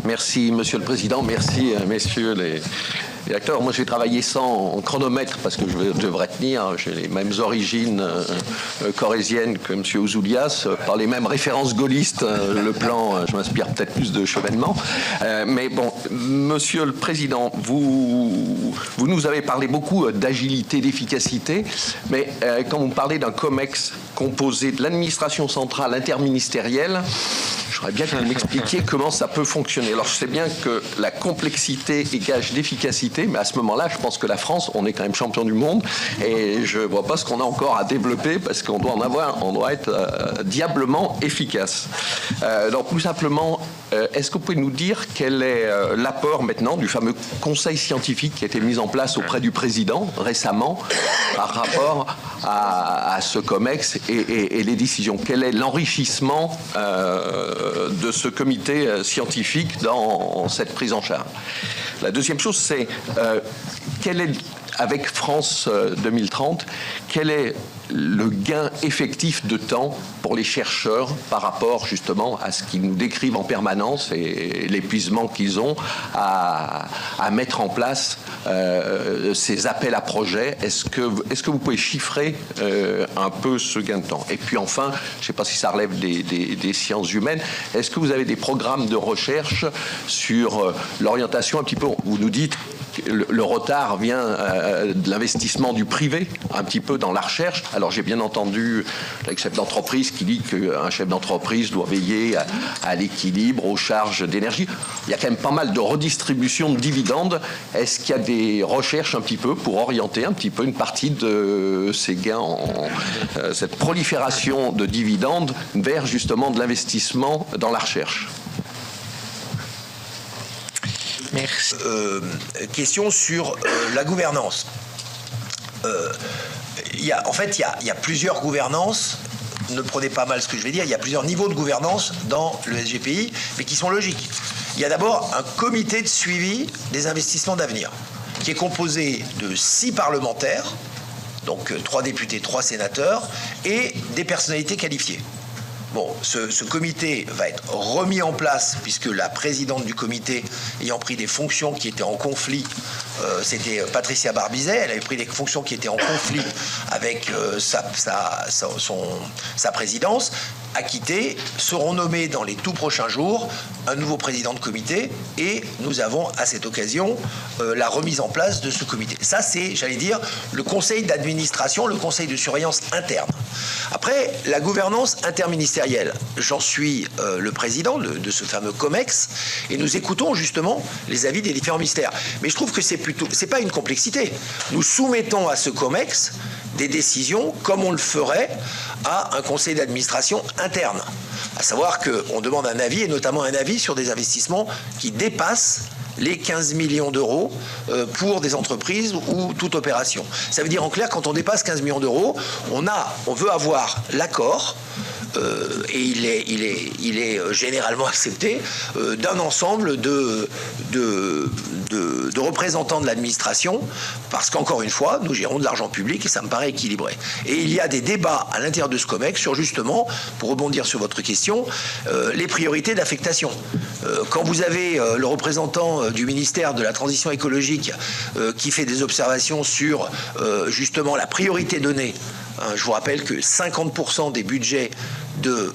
Merci, Monsieur le Président. Merci, messieurs les acteurs. Moi, j'ai travaillé sans chronomètre parce que je devrais tenir. J'ai les mêmes origines corréziennes que M. Ouzoulias, par les mêmes références gaullistes. Le plan, je m'inspire peut-être plus de Chevènement. Mais bon, Monsieur le Président, vous nous avez parlé beaucoup d'agilité, d'efficacité, mais quand vous parlez d'un COMEX composé de l'administration centrale interministérielle, j'aurais bien que vous m'expliquiez comment ça peut fonctionner. Alors, je sais bien que la complexité est gage d'efficacité, mais à ce moment-là, je pense que la France, on est quand même champion du monde, et je ne vois pas ce qu'on a encore à développer, parce qu'on doit en avoir, on doit être diablement efficace. Donc, tout simplement, est-ce que vous pouvez nous dire quel est l'apport maintenant du fameux conseil scientifique qui a été mis en place auprès du président récemment par rapport à ce COMEX et les décisions? Quel est l'enrichissement de ce comité scientifique dans cette prise en charge? La deuxième chose, c'est avec France 2030, quel est le gain effectif de temps pour les chercheurs par rapport justement à ce qu'ils nous décrivent en permanence et l'épuisement qu'ils ont à mettre en place ces appels à projets? Est-ce que vous pouvez chiffrer un peu ce gain de temps? Et puis enfin, je ne sais pas si ça relève des sciences humaines, est-ce que vous avez des programmes de recherche sur l'orientation un petit peu? Vous nous dites le retard vient de l'investissement du privé, un petit peu dans la recherche. Alors j'ai bien entendu le chef d'entreprise qui dit qu'un chef d'entreprise doit veiller à l'équilibre, aux charges d'énergie. Il y a quand même pas mal de redistribution de dividendes. Est-ce qu'il y a des recherches un petit peu pour orienter un petit peu une partie de ces gains, cette prolifération de dividendes vers justement de l'investissement dans la recherche? Merci. Question sur la gouvernance. Il y a plusieurs gouvernances. Ne prenez pas mal ce que je vais dire. Il y a plusieurs niveaux de gouvernance dans le SGPI, mais qui sont logiques. Il y a d'abord un comité de suivi des investissements d'avenir, qui est composé de 6 parlementaires, donc 3 députés, 3 sénateurs, et des personnalités qualifiées. Bon, ce comité va être remis en place puisque la présidente du comité, ayant pris des fonctions qui étaient en conflit, c'était Patricia Barbizet, elle avait pris des fonctions qui étaient en conflit avec sa présidence, a quitté, seront nommés dans les tout prochains jours un nouveau président de comité et nous avons à cette occasion la remise en place de ce comité. Ça, c'est, j'allais dire, le conseil d'administration, le conseil de surveillance interne. Après, la gouvernance interministérielle, j'en suis le président de ce fameux COMEX et nous écoutons justement les avis des différents ministères. Mais je trouve que c'est pas une complexité. Nous soumettons à ce COMEX des décisions comme on le ferait à un conseil d'administration interne. À savoir qu'on demande un avis, et notamment un avis sur des investissements qui dépassent les 15 millions d'euros pour des entreprises ou toute opération. Ça veut dire en clair, quand on dépasse 15 millions d'euros, on veut avoir l'accord, et il est généralement accepté, d'un ensemble de représentants de l'administration, parce qu'encore une fois, nous gérons de l'argent public et ça me paraît équilibré. Et il y a des débats à l'intérieur de ce COMEX sur justement, pour rebondir sur votre question, les priorités d'affectation. Quand vous avez le représentant du ministère de la Transition écologique qui fait des observations sur justement la priorité donnée, je vous rappelle que 50% des budgets de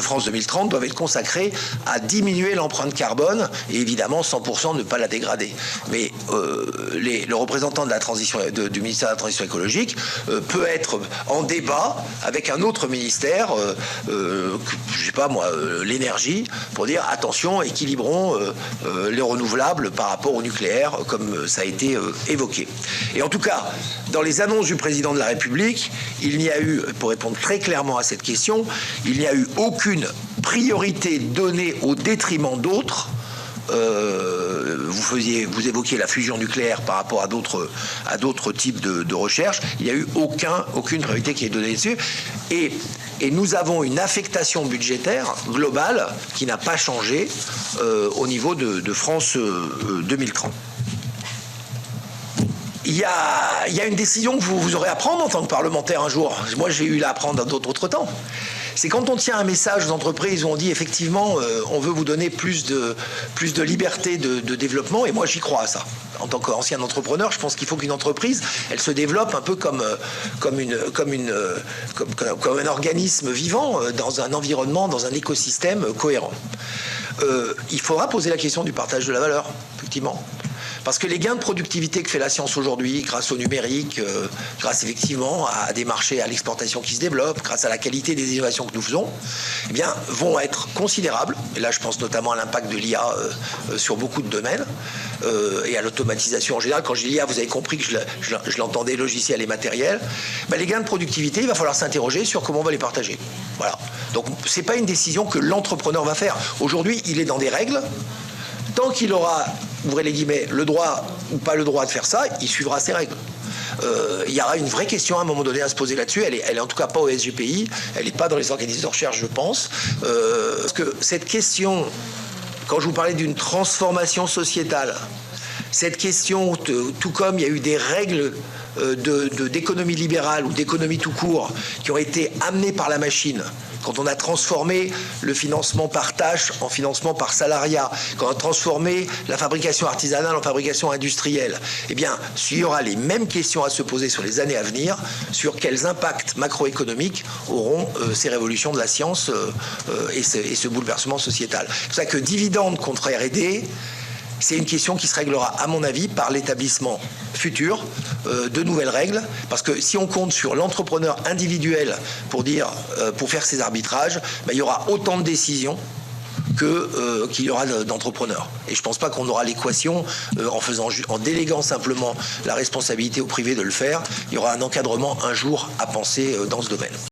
France 2030 doivent être consacrés à diminuer l'empreinte carbone et évidemment 100% ne pas la dégrader. Mais le représentant de la transition, du ministère de la Transition écologique peut être en débat avec un autre ministère, je sais pas moi, l'énergie, pour dire attention, équilibrons les renouvelables par rapport au nucléaire, comme ça a été évoqué. Et en tout cas, dans les annonces du président de la République, il n'y a eu, pour répondre très clairement à cette question, il n'y a eu aucune priorité donnée au détriment d'autres. Vous évoquiez la fusion nucléaire par rapport à d'autres types de recherche. Il n'y a eu aucune priorité qui est donnée dessus. Et nous avons une affectation budgétaire globale qui n'a pas changé au niveau de France 2030. Il y a une décision que vous aurez à prendre en tant que parlementaire un jour. Moi, j'ai eu à prendre d'autres temps. c'est quand on tient un message aux entreprises où on dit effectivement on veut vous donner plus de liberté de développement, et moi j'y crois à ça. En tant qu'ancien entrepreneur, je pense qu'il faut qu'une entreprise, elle se développe un peu comme un organisme vivant dans un environnement, dans un écosystème cohérent. Il faudra poser la question du partage de la valeur, effectivement. Parce que les gains de productivité que fait la science aujourd'hui, grâce au numérique, grâce effectivement à des marchés, à l'exportation qui se développent, grâce à la qualité des innovations que nous faisons, eh bien, vont être considérables. Et là, je pense notamment à l'impact de l'IA sur beaucoup de domaines et à l'automatisation en général. Quand je dis l'IA, vous avez compris que je l'entendais logiciel et matériel. Ben, les gains de productivité, il va falloir s'interroger sur comment on va les partager. Voilà. Donc, ce n'est pas une décision que l'entrepreneur va faire. Aujourd'hui, il est dans des règles. Tant qu'il aura, ouvrez les guillemets, le droit ou pas le droit de faire ça, il suivra ces règles. Il y aura une vraie question à un moment donné à se poser là-dessus. Elle est en tout cas pas au SGPI, elle n'est pas dans les organismes de recherche, je pense. Parce que cette question, quand je vous parlais d'une transformation sociétale, cette question, tout comme il y a eu des règles d'économie libérale ou d'économie tout court qui ont été amenées par la machine, quand on a transformé le financement par tâche en financement par salariat, quand on a transformé la fabrication artisanale en fabrication industrielle, eh bien, il y aura les mêmes questions à se poser sur les années à venir sur quels impacts macroéconomiques auront ces révolutions de la science et ce bouleversement sociétal. C'est pour ça que dividende contre R&D, c'est une question qui se réglera, à mon avis, par l'établissement futur de nouvelles règles. Parce que si on compte sur l'entrepreneur individuel pour faire ces arbitrages, ben, il y aura autant de décisions qu'il y aura d'entrepreneurs. Et je ne pense pas qu'on aura l'équation en déléguant simplement la responsabilité au privé de le faire. Il y aura un encadrement un jour à penser dans ce domaine.